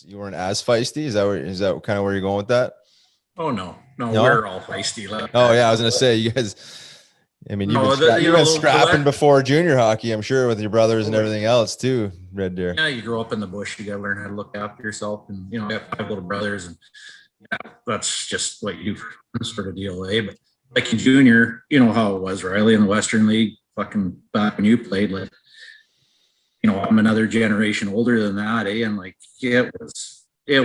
You weren't as feisty. Is that kind of where you're going with that? Oh no, we're all feisty. Oh yeah, I was gonna say you guys. I mean, you've been scrapping before junior hockey, I'm sure, with your brothers and everything else too. Red Deer. Yeah, you grow up in the bush. You got to learn how to look after yourself, and I have 5 little brothers, and that's just what you sort of deal, eh? But like in junior, you know how it was, Riley, in the Western League. Fucking back when you played, like, I'm another generation older than that, eh? And like, it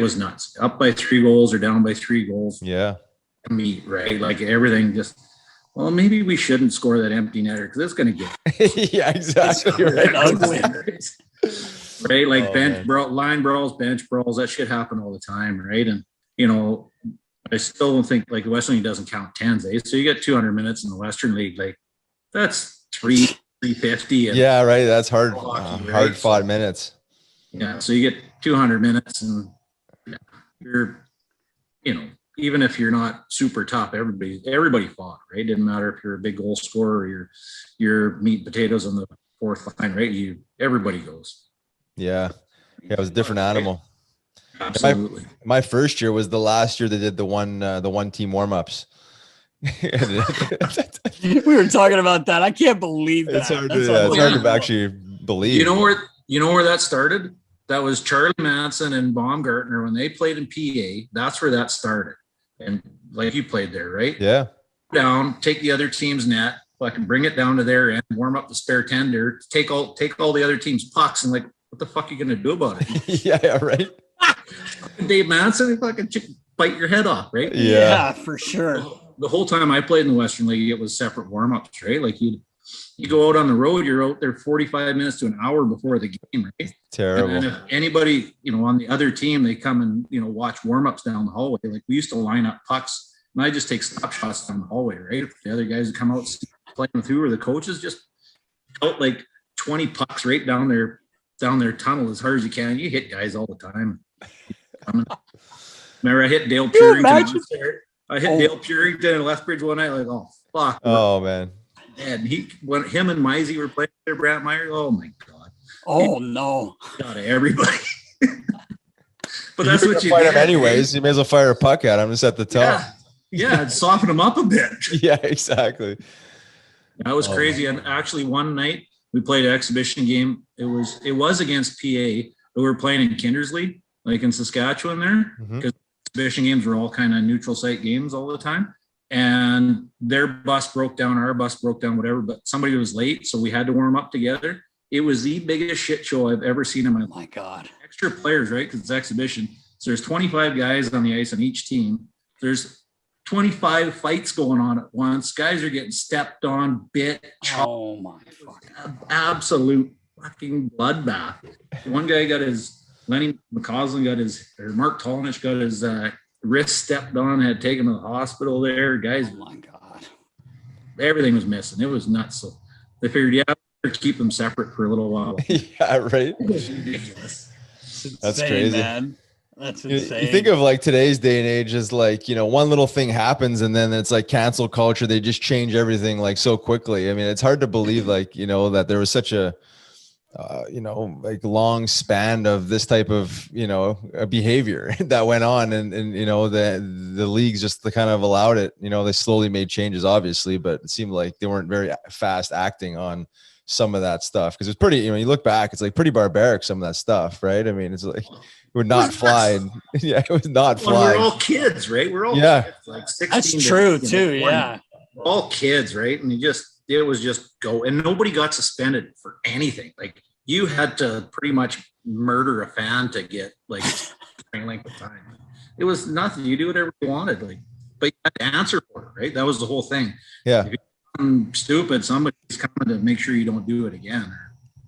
was nuts. Up by 3 goals or down by 3 goals. Yeah. Meet, right? Like everything just, well, maybe we shouldn't score that empty netter because it's going to get. Yeah, exactly. Right. Ugly. Right? Like line brawls, bench brawls, that shit happen all the time, right? And, I still don't think, like, the Western League doesn't count 10s, eh? So you get 200 minutes in the Western League, like, that's 350. Yeah, right. That's hard, hockey, right? Hard fought minutes. Yeah. So you get 200 minutes, and you're, even if you're not super tough, everybody fought, right? Didn't matter if you're a big goal scorer or you're meat and potatoes on the fourth line, right? Everybody goes. Yeah. It was a different animal. Absolutely. My first year was the last year they did the one team warm-ups. We were talking about that. I can't believe that. It's hard to actually believe. You know where that started? That was Charlie Manson and Baumgartner when they played in PA. That's where that started. And like, you played there, right? Yeah. Down, take the other team's net, fucking bring it down to their end, warm up the spare tender, take all the other team's pucks, and like, what the fuck are you gonna do about it? Yeah, right. Dave Manson, he fucking bite your head off, right? Yeah, for sure. The whole time I played in the Western League, it was separate warm-ups, right? Like, you go out on the road, you're out there 45 minutes to an hour before the game, right? Terrible. And if anybody, on the other team, they come and, watch warm-ups down the hallway. Like, we used to line up pucks, and I just take slap shots down the hallway, right? If the other guys would come out playing with who, or the coaches, just out like 20 pucks right down their tunnel as hard as you can. You hit guys all the time. Remember, I hit Dale Purington. Dale Purington in Lethbridge one night. Like, oh fuck. Oh man. And him and Mizey were playing there, Brant Meyer. Oh my god. Oh no. Got everybody. But that's what you fight him anyways. You may as well fire a puck at him just at the top. Yeah, soften him up a bit. Yeah, exactly. That was crazy. And actually, one night we played an exhibition game. It was against PA, but we were playing in Kindersley, like in Saskatchewan there, because exhibition games were all kind of neutral site games all the time. And their bus broke down, our bus broke down, whatever, but somebody was late, so we had to warm up together. It was the biggest shit show I've ever seen in my life. Oh my God. Extra players, right? Because it's exhibition. So there's 25 guys on the ice on each team. There's 25 fights going on at once. Guys are getting stepped on, bit, chopped. Oh my fucking absolute fucking bloodbath. One guy got Lenny McCausland Mark Tolnich got his wrist stepped on, had taken to the hospital there. Guys, oh my God. Everything was missing. It was nuts. So they figured, keep them separate for a little while. Yeah, right. It was ridiculous. That's crazy, man. That's insane. You think of like today's day and age as like, one little thing happens and then it's like cancel culture. They just change everything like so quickly. I mean, it's hard to believe like, that there was such a, like long span of this type of, behavior that went on and the leagues just kind of allowed it. They slowly made changes, obviously, but it seemed like they weren't very fast acting on some of that stuff. Cause it's pretty, you look back, it's like pretty barbaric, some of that stuff, right? I mean, it's like, it would not fly. Yeah, it was not fly. We're all kids, right? We're all kids, like 16. That's true too. Yeah. We're all kids, right? And it was just go, and nobody got suspended for anything. Like, you had to pretty much murder a fan to get like length of time. It was nothing. You do whatever you wanted, like, but you had to answer for it, right? That was the whole thing. Yeah. If you're stupid, somebody's coming to make sure you don't do it again,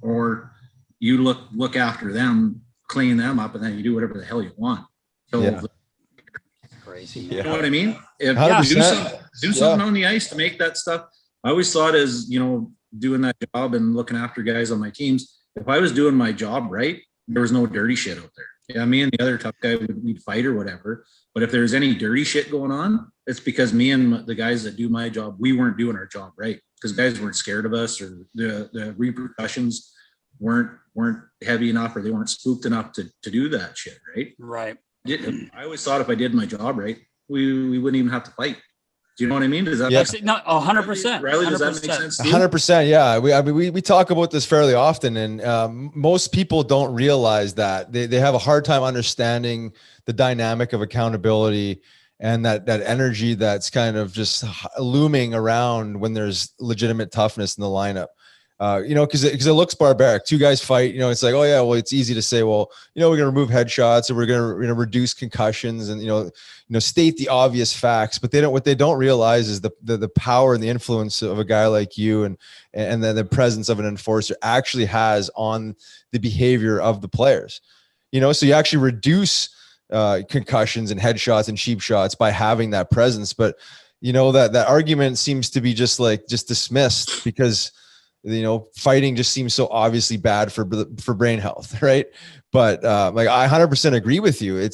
or you look after them, clean them up, and then you do whatever the hell you want. So crazy. You know what I mean? If do something on the ice to make that stuff. I always thought as, doing that job and looking after guys on my teams, if I was doing my job right, there was no dirty shit out there. Yeah, me and the other tough guy we'd fight or whatever. But if there's any dirty shit going on, it's because me and the guys that do my job, we weren't doing our job right, because guys weren't scared of us, or the repercussions weren't weren't heavy enough or they weren't spooked enough to do that shit, right? Right. I always thought if I did my job right, we wouldn't even have to fight. Do you know what I mean? Does that Actually, no, 100%. Riley, does that make sense? 100%. Yeah. We talk about this fairly often, and most people don't realize that they have a hard time understanding the dynamic of accountability and that energy that's kind of just looming around when there's legitimate toughness in the lineup. Because it looks barbaric. Two guys fight. It's like, oh yeah, well, it's easy to say, well, we're gonna remove headshots, or we're gonna reduce concussions, and state the obvious facts. But what they don't realize is the power and the influence of a guy like you, and then the presence of an enforcer actually has on the behavior of the players. So you actually reduce concussions and headshots and cheap shots by having that presence. But that argument seems to be just dismissed because fighting just seems so obviously bad for brain health, right? But like I 100% agree with you.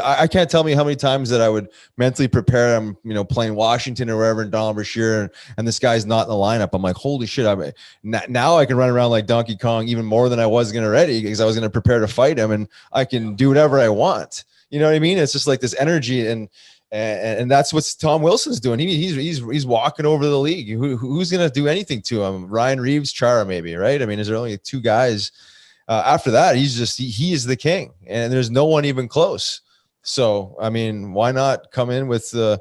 I can't tell me how many times that I would mentally prepare. I'm playing Washington or wherever in Donald Brashear, and this guy's not in the lineup. I'm like, holy shit! Now I can run around like Donkey Kong even more than I was going to already, because I was going to prepare to fight him, and I can do whatever I want. You know what I mean? It's just like this energy, and that's what Tom Wilson's doing. He's walking over the league. Who's going to do anything to him? Ryan Reeves, Chara, maybe, right? I mean, is there only two guys? After that, he is the king, and there's no one even close. So, I mean, why not come in with the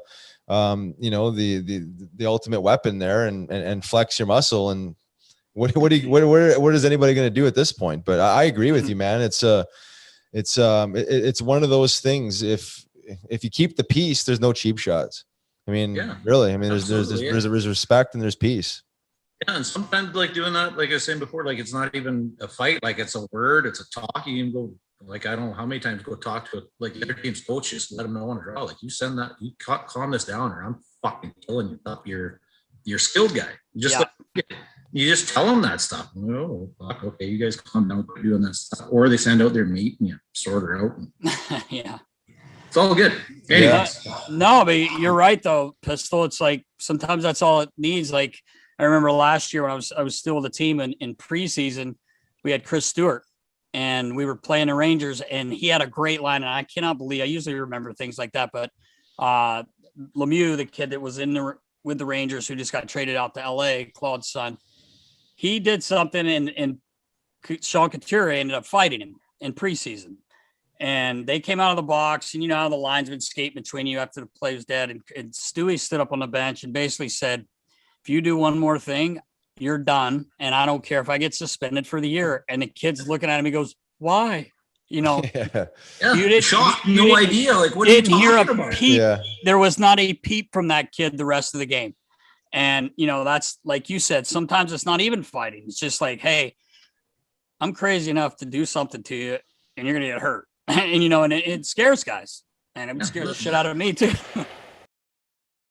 ultimate weapon there and flex your muscle? And what is anybody going to do at this point? But I agree with you, man. It's one of those things. If you keep the peace, there's no cheap shots. I mean, really. I mean, there's respect and there's peace. Yeah, and sometimes like doing that, like I was saying before, like it's not even a fight, like it's a word, it's a talk. You can go, like I don't know how many times go talk to like the other team's coach, just let them know on a draw. Like you send that, you calm this down, or I'm fucking killing you up. You're skilled guy. You just tell them that stuff. Oh, fuck, okay, you guys calm down, quit doing that stuff. Or they send out their mate and you sort her out. Yeah. It's all good. Anyways. No, but you're right though, Pistol. It's like sometimes that's all it needs. Like I remember last year when I was still with the team in preseason, we had Chris Stewart and we were playing the Rangers, and he had a great line. And I cannot believe, I usually remember things like that, but Lemieux, the kid that was with the Rangers who just got traded out to LA, Claude's son, he did something and Sean Couturier ended up fighting him in preseason. And they came out of the box, and how the linesmen skate between you after the play was dead. And Stewie stood up on the bench and basically said, if you do one more thing, you're done. And I don't care if I get suspended for the year. And the kid's looking at him. He goes, why? You didn't, shocked, no idea. Like, what didn't hear a about? Peep. Yeah. There was not a peep from that kid the rest of the game. And, that's like you said, sometimes it's not even fighting. It's just like, hey, I'm crazy enough to do something to you and you're going to get hurt. And, and it scares guys, and it scares the shit out of me too.